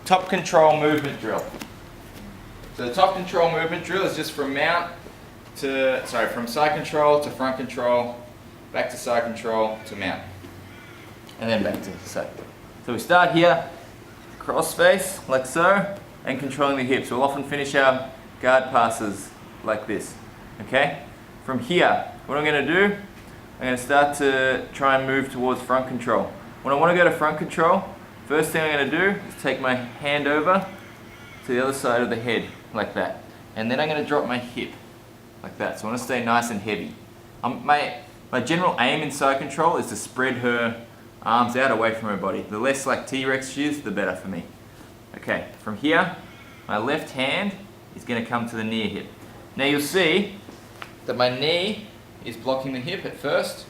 top control movement drill. So the top control movement drill is just from from side control to front control, back to side control to mount, and then back to side. So we start here, cross face like so, and controlling the hips. We'll often finish our guard passes like this. Okay? From here, what I'm going to do, I'm going to start to try and move towards front control. When I want to go to front control, first thing I'm going to do is take my hand over to the other side of the head, like that. And then I'm going to drop my hip, like that. So I want to stay nice and heavy. My general aim in side control is to spread her arms out away from her body. The less like T-Rex she is, the better for me. Okay, from here, my left hand is going to come to the near hip. Now you'll see that my knee is blocking the hip at first,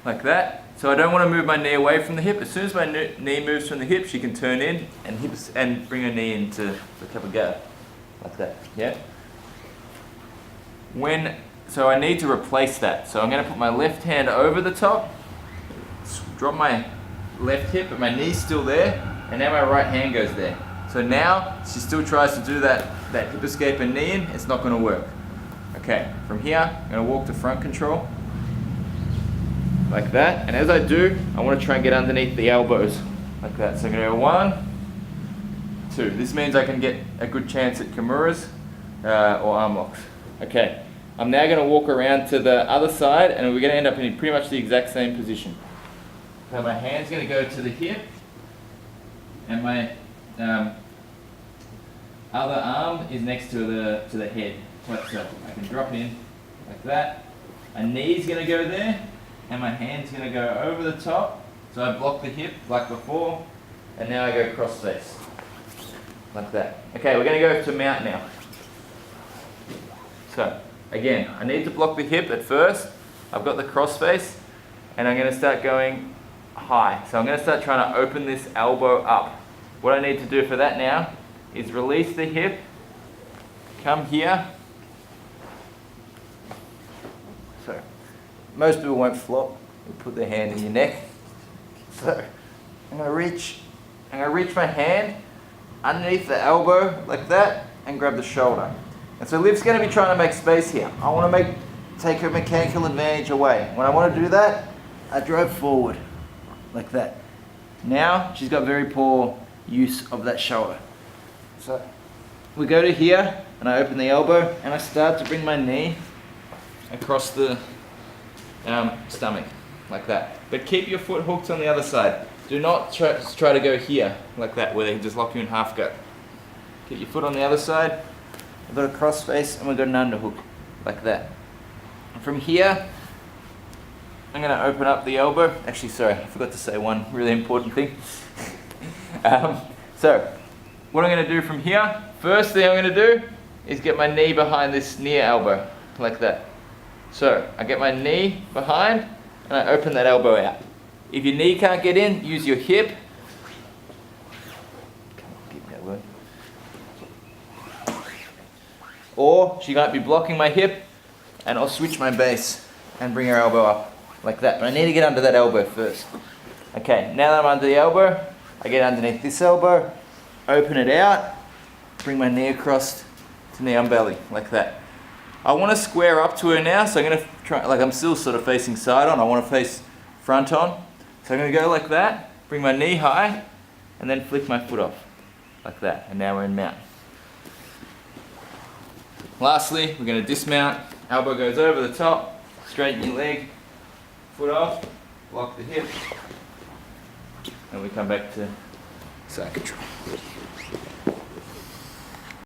like that. So I don't want to move my knee away from the hip. As soon as my knee moves from the hip, she can turn in and bring her knee into the cup of guard, like that. Yeah. So I need to replace that. So I'm going to put my left hand over the top, drop my left hip, but my knee's still there, and now my right hand goes there. So now she still tries to do that hip escape and knee in. It's not going to work. Okay. From here, I'm going to walk to front control, like that. And as I do, I want to try and get underneath the elbows, like that. So I'm going to go 1, 2. This means I can get a good chance at Kimuras or arm locks. Okay. I'm now going to walk around to the other side, and we're going to end up in pretty much the exact same position. So my hand's going to go to the hip, and my other arm is next to the head, like so. I can drop in like that. My knee's going to go there, and my hand's going to go over the top. So I block the hip like before, and now I go cross face, like that. Okay, we're going to go to mount now. So again, I need to block the hip at first. I've got the cross face, and I'm going to start going high. So I'm going to start trying to open this elbow up. What I need to do for that now is release the hip, come here. So most people won't flop. You put their hand in your neck. So I'm going to reach my hand underneath the elbow like that and grab the shoulder. And so Liv's going to be trying to make space here. I want to take her mechanical advantage away. When I want to do that, I drive forward like that. Now she's got very poor use of that shoulder. So we go to here, and I open the elbow, and I start to bring my knee across the stomach, like that. But keep your foot hooked on the other side. Do not try to go here, like that, where they can just lock you in half guard. Keep your foot on the other side. We've got a cross face, and we've got an underhook, like that. And from here, I'm going to open up the elbow. Actually, sorry, I forgot to say one really important thing. So, what I'm going to do from here, first thing I'm going to do is get my knee behind this near elbow, like that. So, I get my knee behind, and I open that elbow out. If your knee can't get in, use your hip. Come on, keep that word. Or she might be blocking my hip, and I'll switch my base and bring her elbow up, like that. But I need to get under that elbow first. Okay, now that I'm under the elbow, I get underneath this elbow, open it out, bring my knee across to knee on belly, like that. I want to square up to her now, so I'm going to try, like I'm still sort of facing side on, I want to face front on. So I'm going to go like that, bring my knee high, and then flick my foot off, like that. And now we're in mount. Lastly, we're going to dismount, elbow goes over the top, straighten your leg, foot off, lock the hip, and we come back to side control.